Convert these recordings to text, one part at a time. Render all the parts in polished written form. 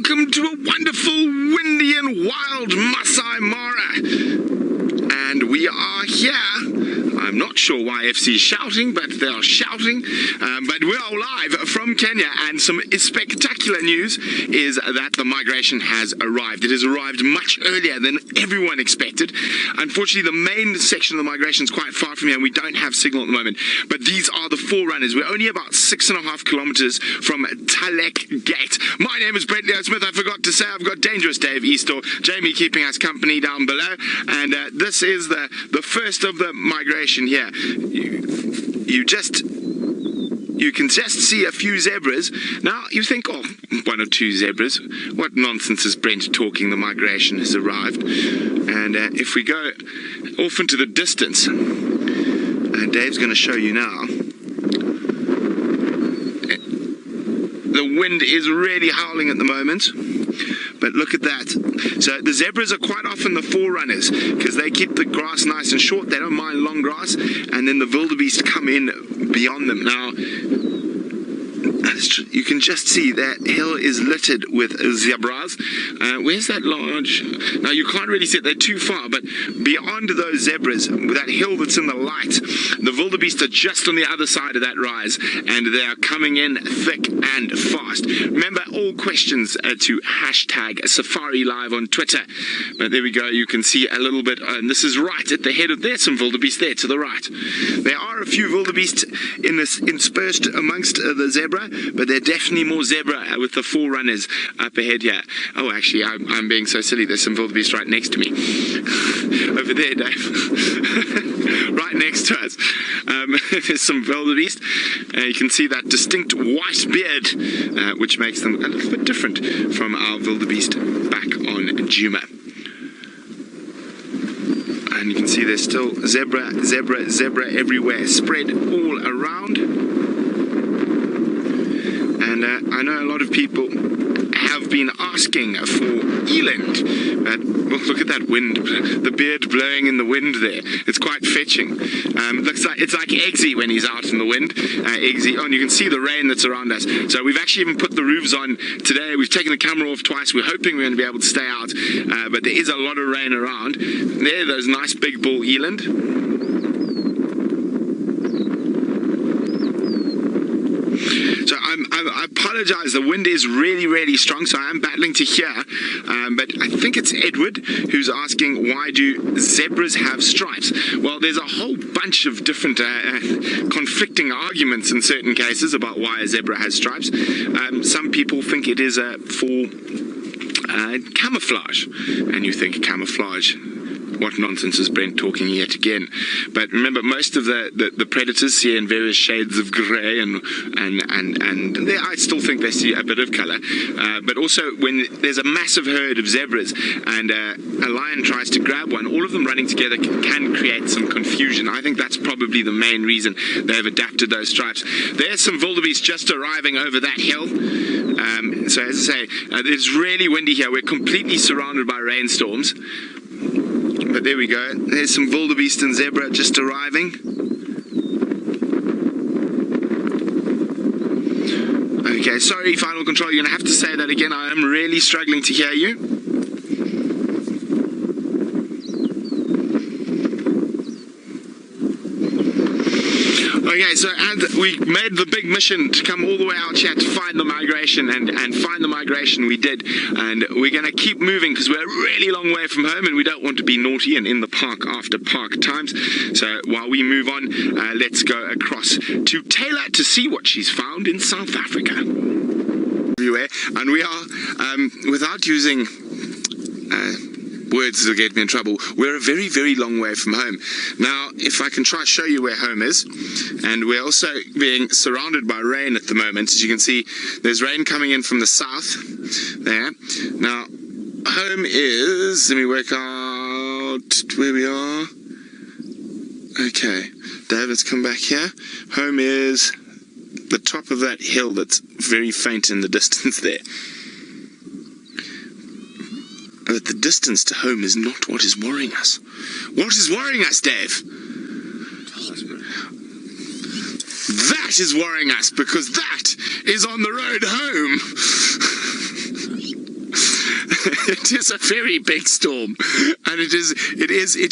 welcome to a wonderful, windy and wild Masai Mara. And we are here. I'm not sure why FC is shouting, but they are shouting. But we are live from Kenya, and some spectacular news is that the migration has arrived. It has arrived much earlier than everyone expected. Unfortunately, the main section of the migration is quite far from here, and we don't have signal at the moment. But these are the forerunners. We're only about 6.5 kilometers from Talek Gate. My name is Brent Smith. I forgot to say I've got Dangerous Dave Eastor, Jamie keeping us company down below, and this is the first of the migration here. You can just see a few zebras. Now you think, oh, 1 or 2 zebras, what nonsense is Brent talking? The migration has arrived. And if we go off into the distance, Dave's going to show you now. The wind is really howling at the moment, but look at that. So the zebras are quite often the forerunners because they keep the grass nice and short. They don't mind long grass, and then the wildebeest come in beyond them. Now, you can just see that hill is littered with zebras. Where's that large? Now you can't really see it, they're too far, but beyond those zebras, that hill that's in the light, the wildebeest are just on the other side of that rise, and they are coming in thick and fast. Remember, all questions to hashtag Safari Live on Twitter. But there we go, you can see a little bit, and this is right at the head of, there's some wildebeest there to the right. There are a few wildebeest interspersed amongst the zebra, but there are definitely more zebra with the forerunners up ahead here. Oh, actually, I'm being so silly. There's some wildebeest right next to me. Over there, Dave. Right next to us. There's some wildebeest. You can see that distinct white beard, which makes them a little bit different from our wildebeest back on Djuma. And you can see there's still zebra everywhere, spread all around. And I know a lot of people have been asking for eland, but look at that wind, the beard blowing in the wind there. It's quite fetching. It's like Eggsy when he's out in the wind. Eggsy, oh, and you can see the rain that's around us. So we've actually even put the roofs on today. We've taken the camera off twice. We're hoping we're going to be able to stay out, but there is a lot of rain around. There, those nice big bull eland. So I apologize, the wind is really strong, so I am battling to hear, but I think it's Edward who's asking, why do zebras have stripes? Well, there's a whole bunch of different conflicting arguments in certain cases about why a zebra has stripes. Some people think it is for camouflage, and you think camouflage, what nonsense is Brent talking yet again? But remember, most of the predators see in various shades of grey, and I still think they see a bit of colour. But also, when there's a massive herd of zebras and a lion tries to grab one, all of them running together can create some confusion. I think that's probably the main reason they've adapted those stripes. There's some wildebeest just arriving over that hill. So as I say, it's really windy here. We're completely surrounded by rainstorms. But there we go, there's some wildebeest and zebra just arriving. Okay, sorry Final Control, you're going to have to say that again. I am really struggling to hear you. Okay, so we made the big mission to come all the way out here to find the migration, and find the migration we did, and we're going to keep moving because we're a really long way from home and we don't want to be naughty and in the park after park times. So while we move on, let's go across to Taylor to see what she's found in South Africa. Everywhere, and we are, without using words that get me in trouble, we're a very long way from home. Now, if I can try to show you where home is, and we're also being surrounded by rain at the moment. As you can see, there's rain coming in from the south there. Now, home is, let me work out where we are. Okay, Dave, let's come back here. Home is the top of that hill that's very faint in the distance there. But the distance to home is not what is worrying us. What is worrying us, Dave? That is worrying us, because that is on the road home. It is a very big storm, and it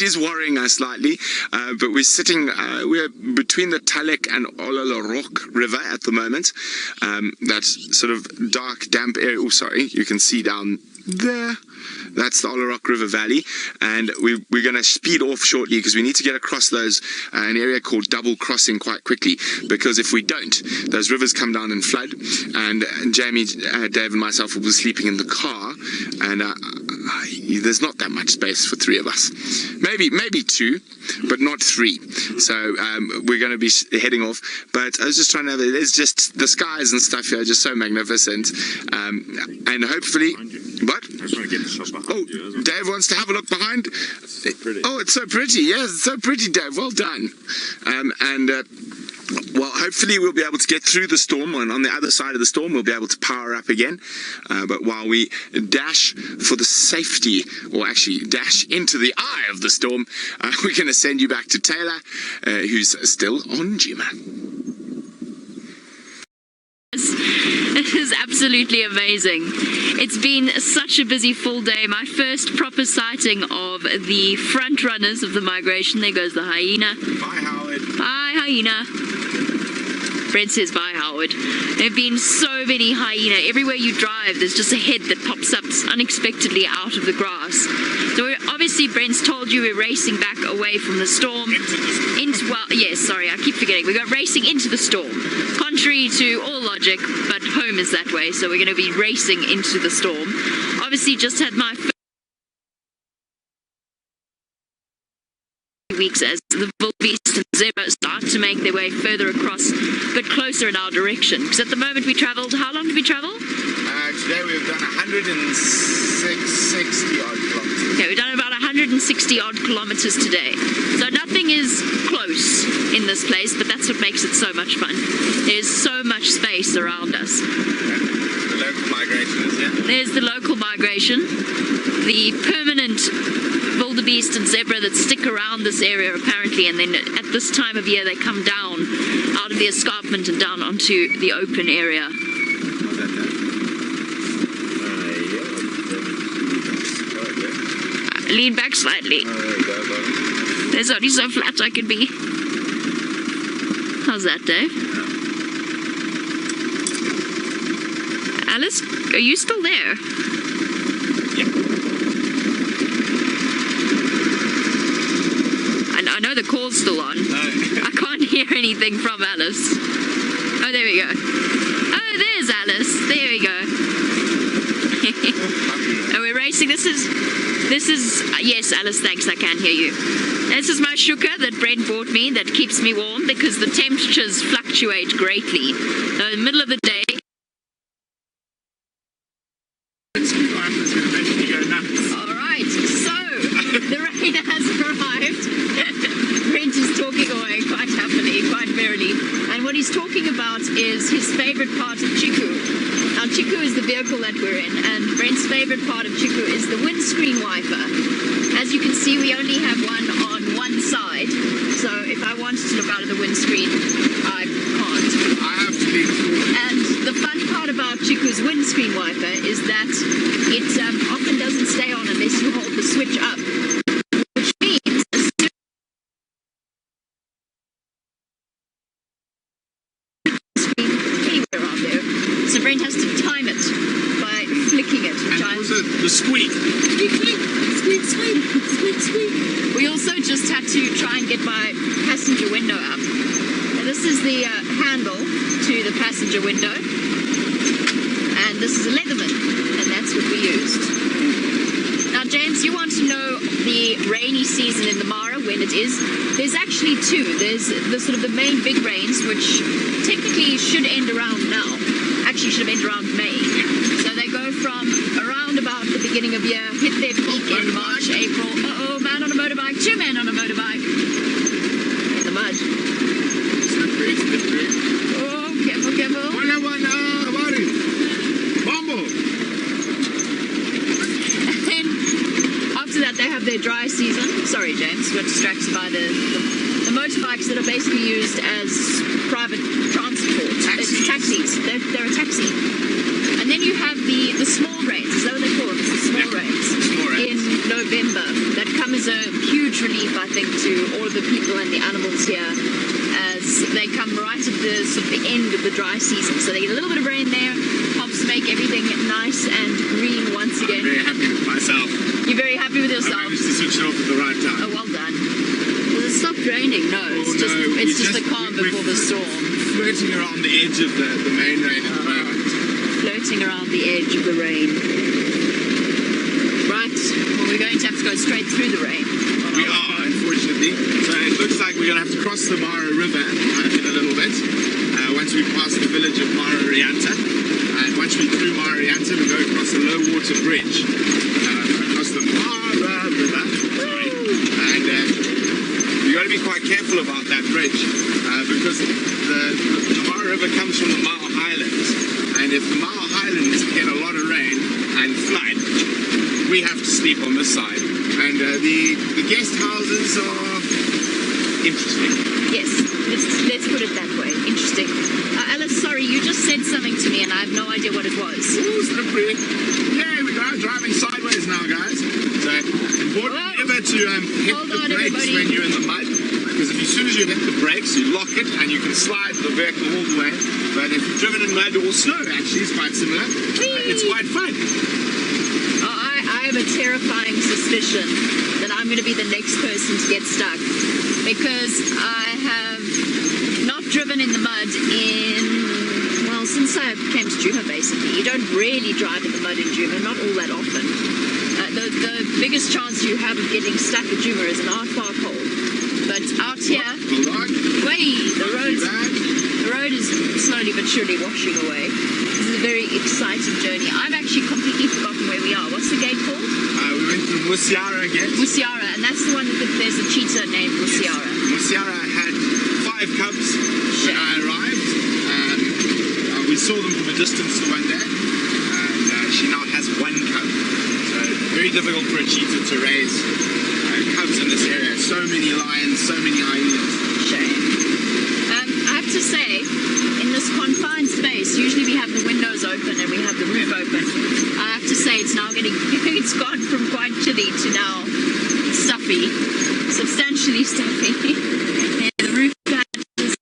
is worrying us slightly. But we're sitting, we're between the Talek and Olalarok River at the moment. That's sort of dark, damp area. Oh, sorry, you can see down there. That's the Olalarok River Valley, and we're going to speed off shortly because we need to get across those an area called Double Crossing quite quickly, because if we don't, those rivers come down and flood, and Jamie, Dave and myself will be sleeping in the car, and there's not that much space for three of us. Maybe two, but not three. So we're going to be heading off. But I was just trying to, it's just the skies and stuff here are just so magnificent, and hopefully, what? I just want to get the shot behind you. Dave wants to have a look behind. It's so pretty. Oh, it's so pretty. Yes, it's so pretty, Dave. Well done. Well, hopefully we'll be able to get through the storm, and on the other side of the storm we'll be able to power up again. But while we dash for the safety, or actually dash into the eye of the storm, we're going to send you back to Taylor, who's still on Djuma. It is absolutely amazing. It's been such a busy full day. My first proper sighting of the front runners of the migration. There goes the hyena. Bye, Howard. Bye, hyena. Brent says bye, Howard. There have been so many hyena. Everywhere you drive, there's just a head that pops up unexpectedly out of the grass. So obviously, Brent's told you we're racing back away from the storm. Well, yes, sorry, I keep forgetting. We got racing into the storm. Contrary to all logic, but home is that way, so we're going to be racing into the storm. Obviously, just had my weeks as the wildebeest and zebra start to make their way further across, but closer in our direction. Because at the moment we travelled, how long did we travel? Today we've done 160 odd kilometers. Okay, we've done about 160 odd kilometers today. So nothing is close in this place, but that's what makes it so much fun. There's so much space around us. The local migration is here. There's the local migration. The permanent wildebeest and zebra that stick around this area apparently, and then at this time of year they come down out of the escarpment and down onto the open area. What's that there? Lean back slightly. There's only so flat I can be. How's that, Dave? Alice, are you still there? Yeah. I know the call's still on. I can't hear anything from Alice. Oh, there we go. Oh, there's Alice. There we go. And we're racing. This is yes, Alice, thanks, I can hear you. This is my shuka that Brent bought me that keeps me warm because the temperatures fluctuate greatly. In the middle of the day. Alright, so the rain has arrived. Brent is talking away quite happily, quite merrily. And what he's talking about is his favourite part of Chiku. Now, Chiku is the vehicle that we're in, and Brent's favourite part of Chiku is the windscreen wiper. As you can see, we only have one on one side, so if I wanted to look out of the windscreen, I can't. I have to leave. And the fun part about Chiku's windscreen wiper is that it often doesn't stay on unless you hold the switch up, which means as soon anywhere out there. So Brent has to time it by flicking it, which And also the squeak. Squeak, squeak, squeak, squeak, squeak, squeak. We also just had to try and get my passenger window up. And this is the handle to the passenger window. And this is a Leatherman, and that's what we used. Now, James, you want to know the rainy season in the Mara, when it is? There's actually two. There's the sort of the main big rains, which technically should end around now. Actually should have ended around May. So they go from around about the beginning of year, hit their peak in March, April. Uh-oh, man on a motorbike, two men on a motorbike. In the mud. Oh, careful, careful. And then after that they have their dry season. Sorry, James, got distracted by the motorbikes that are basically used as private transport. It's taxis. They're a taxi. And then you have the small rains. Is that what they call them? The small sort of the end of the dry season. So they get a little bit of rain there, helps make everything nice and green once again. I'm very happy with myself. You're very happy with yourself? I managed to switch it off at the right time. Oh, well done. Does it stop raining? No, it's just the calm before the storm. Flirting around the edge of the main rain at the moment. Floating around the edge of the rain. Right, well, we're going to have to go straight through the rain. We are, unfortunately. So it looks like we're going to have to cross the Mara River in a little bit. Once we pass the village of Mara Rianta. And once we're through Mara Rianta, we go across the low water bridge. Across the Mara River. Sorry. And you've got to be quite careful about that bridge. Because the Mara River comes from the Mile Highlands. And if the Mile Highlands get a lot of rain and flood, we have to sleep on this side. And the guest houses are interesting. Yes, let's put it that way. Interesting. Alice, sorry, you just said something to me and I have no idea what it was. Ooh, slippery. Yeah, we are driving sideways now, guys. So, important never to hit the brakes when you're in the mud. Because as soon as you hit the brakes, you lock it and you can slide the vehicle all the way. But if you've driven in mud or snow, actually, it's quite similar. It's quite fun. I have a terrifying suspicion that I'm going to be the next person to get stuck because I have not driven in the mud since I came to Djuma, basically. You don't really drive in the mud in Djuma, not all that often. The biggest chance you have of getting stuck at Djuma is an aardvark hole. But out here, the road is slowly but surely washing away. This is a very exciting journey. I've actually completely forgotten where we are. What's the gate called? We went through Musiara again. Musiara, and that's the one that there's a cheetah named Musiara. Musiara had 5 cubs when I arrived. We saw them from a distance the one day, and she now has 1 cub. So very difficult for a cheetah to raise cubs in this area. So many lions, so many hyenas. Shame. I have to say, in this confined space, usually we have the windows open and we have the roof open. I have to say it's now it's gone from quite chilly to now stuffy, substantially stuffy. And the roof patches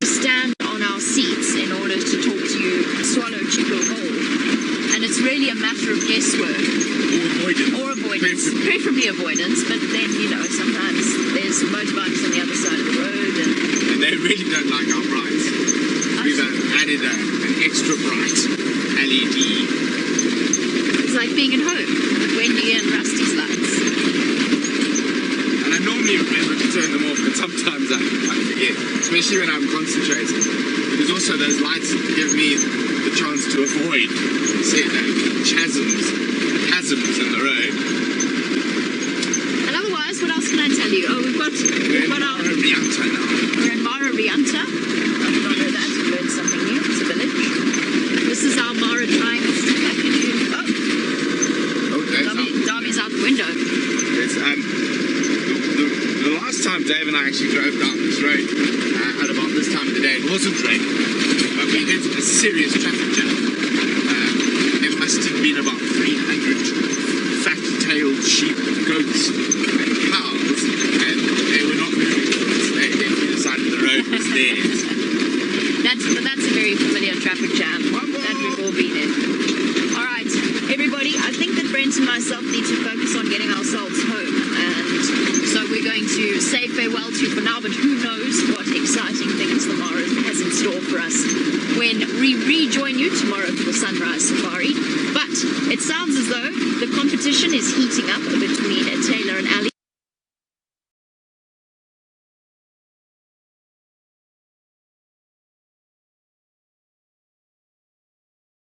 stand on our seats in order to talk to you, swallow, chew, or hold. And it's really a matter of guesswork. Or avoidance. Preferably avoidance, but then, sometimes there's motorbikes on the other side of the road. And they really don't like our brights. We've added an extra bright LED. It's like being at home with Wendy and Rusty's lights. And I normally remember to turn them off, but sometimes I forget, especially when I'm concentrating. Because also those lights give me the chance to avoid chasms in the road. And otherwise, what else can I tell you? Oh, we're in Mara Rianta now. We're in Mara Rianta. I did not know that. We learned something new. It's a village. This is our Mara Triangle stick afternoon. Darby's out the window. It's, the last time Dave and I actually drove down this road at about this time of the day, it wasn't raining, but we hit a serious traffic jam. There must have been about 300 fat-tailed sheep, goats, and cows, and they were not moving towards the other side of the road was theirs. That's a very familiar traffic jam that we've all been in. All right, everybody, I think that Brent and myself need to focus on getting ourselves home, and so we're going to say farewell to you for now, but who knows what exciting things the Mara has in store for us when we rejoin you tomorrow for the sunrise safari. But it sounds as though the competition is heating up between